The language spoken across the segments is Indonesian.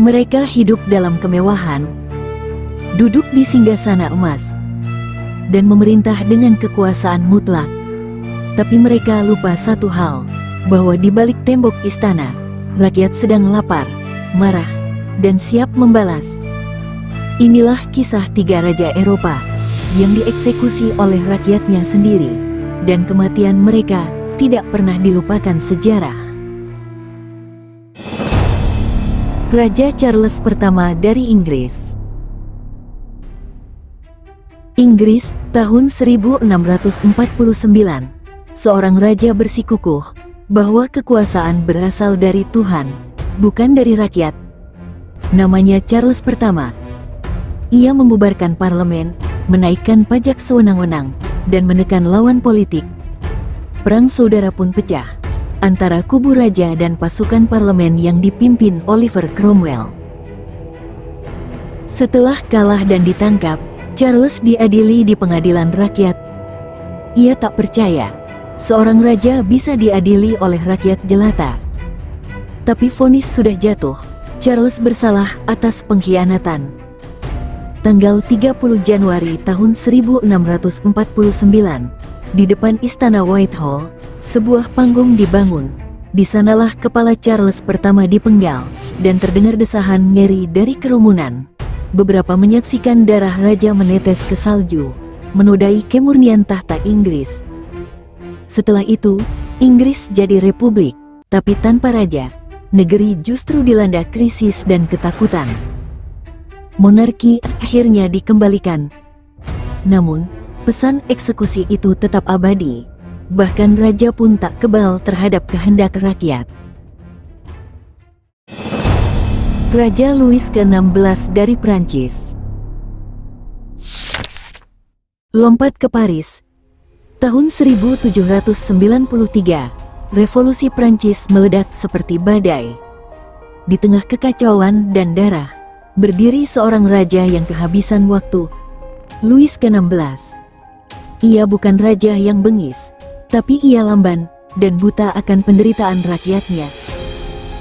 Mereka hidup dalam kemewahan, duduk di singgasana emas, dan memerintah dengan kekuasaan mutlak. Tapi mereka lupa satu hal, bahwa di balik tembok istana, rakyat sedang lapar, marah, dan siap membalas. Inilah kisah tiga raja Eropa yang dieksekusi oleh rakyatnya sendiri, dan kematian mereka tidak pernah dilupakan sejarah. Raja Charles pertama dari Inggris. Inggris, tahun 1649. Seorang raja bersikukuh bahwa kekuasaan berasal dari Tuhan, bukan dari rakyat. Namanya Charles pertama. Ia membubarkan parlemen, menaikkan pajak sewenang-wenang, dan menekan lawan politik. Perang saudara pun pecah antara kubu raja dan pasukan parlemen yang dipimpin Oliver Cromwell. Setelah kalah dan ditangkap, Charles diadili di pengadilan rakyat. Ia tak percaya seorang raja bisa diadili oleh rakyat jelata. Tapi vonis sudah jatuh. Charles bersalah atas pengkhianatan. Tanggal 30 Januari tahun 1649, di depan istana Whitehall, sebuah panggung dibangun. Di sanalah kepala Charles pertama dipenggal, dan terdengar desahan ngeri dari kerumunan. Beberapa menyaksikan darah raja menetes ke salju, menodai kemurnian tahta Inggris. Setelah itu, Inggris jadi republik, tapi tanpa raja. Negeri justru dilanda krisis dan ketakutan. Monarki akhirnya dikembalikan. Namun, pesan eksekusi itu tetap abadi. Bahkan raja pun tak kebal terhadap kehendak rakyat. Raja Louis ke-16 dari Prancis. Lompat ke Paris. Tahun 1793, revolusi Prancis meledak seperti badai. Di tengah kekacauan dan darah, berdiri seorang raja yang kehabisan waktu, Louis ke-16. Ia bukan raja yang bengis, tapi ia lamban dan buta akan penderitaan rakyatnya.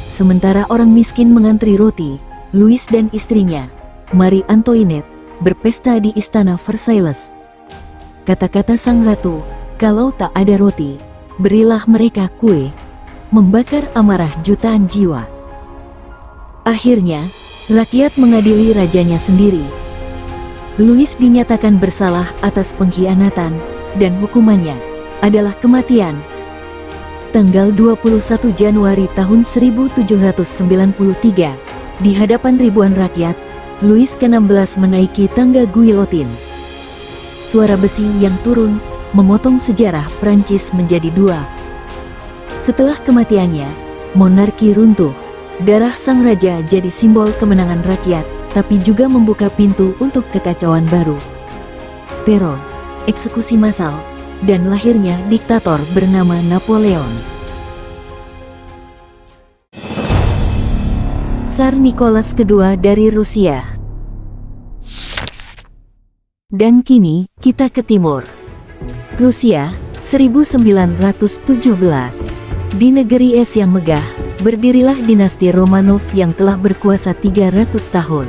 Sementara orang miskin mengantri roti, Louis dan istrinya, Marie Antoinette, berpesta di istana Versailles. Kata-kata sang ratu, "Kalau tak ada roti, berilah mereka kue," membakar amarah jutaan jiwa. Akhirnya, rakyat mengadili rajanya sendiri. Louis dinyatakan bersalah atas pengkhianatan, dan hukumannya adalah kematian. Tanggal 21 Januari tahun 1793, di hadapan ribuan rakyat, Louis ke-16 menaiki tangga guillotine. Suara besi yang turun memotong sejarah Prancis menjadi dua. Setelah kematiannya, monarki runtuh. Darah sang raja jadi simbol kemenangan rakyat, tapi juga membuka pintu untuk kekacauan baru. Teror, eksekusi massal, dan lahirnya diktator bernama Napoleon. Tsar Nicholas II dari Rusia. Dan kini, kita ke timur. Rusia, 1917. Di negeri es yang megah, berdirilah dinasti Romanov yang telah berkuasa 300 tahun.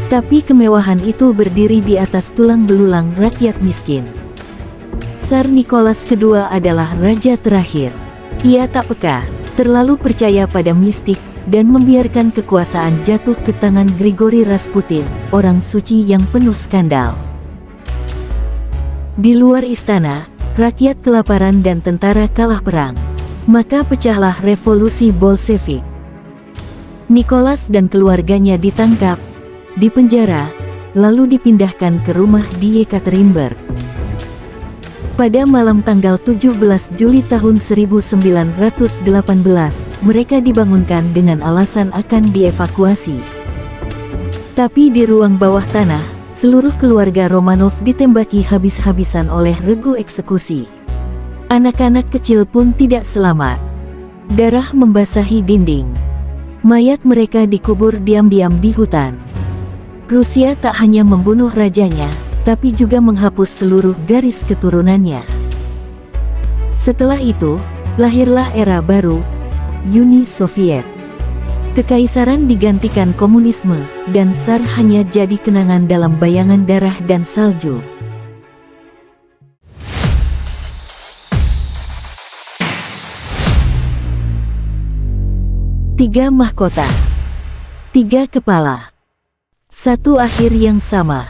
Tapi kemewahan itu berdiri di atas tulang belulang rakyat miskin. Tsar Nicholas II adalah raja terakhir. Ia tak peka, terlalu percaya pada mistik, dan membiarkan kekuasaan jatuh ke tangan Grigori Rasputin, orang suci yang penuh skandal. Di luar istana, rakyat kelaparan dan tentara kalah perang. Maka pecahlah revolusi Bolshevik. Nicholas dan keluarganya ditangkap, dipenjara, lalu dipindahkan ke rumah di Yekaterinburg. Pada malam tanggal 17 Juli tahun 1918, mereka dibangunkan dengan alasan akan dievakuasi. Tapi di ruang bawah tanah, seluruh keluarga Romanov ditembaki habis-habisan oleh regu eksekusi. Anak-anak kecil pun tidak selamat. Darah membasahi dinding. Mayat mereka dikubur diam-diam di hutan. Rusia tak hanya membunuh rajanya, tapi juga menghapus seluruh garis keturunannya. Setelah itu, lahirlah era baru, Uni Soviet. Kekaisaran digantikan komunisme, dan Tsar hanya jadi kenangan dalam bayangan darah dan salju. Tiga mahkota, tiga kepala, satu akhir yang sama.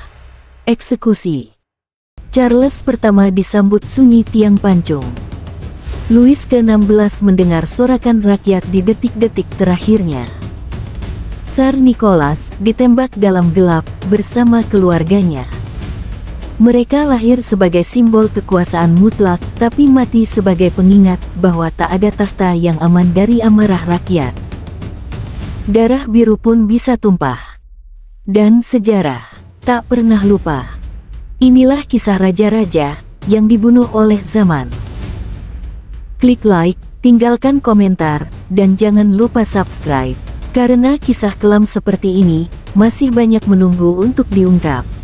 Eksekusi. Charles pertama disambut sunyi tiang pancung. Louis ke-16 mendengar sorakan rakyat di detik-detik terakhirnya. Tsar Nicholas ditembak dalam gelap bersama keluarganya. Mereka lahir sebagai simbol kekuasaan mutlak, tapi mati sebagai pengingat bahwa tak ada tahta yang aman dari amarah rakyat. Darah biru pun bisa tumpah. Dan sejarah tak pernah lupa. Inilah kisah raja-raja yang dibunuh oleh zaman. Klik like, tinggalkan komentar, dan jangan lupa subscribe, karena kisah kelam seperti ini masih banyak menunggu untuk diungkap.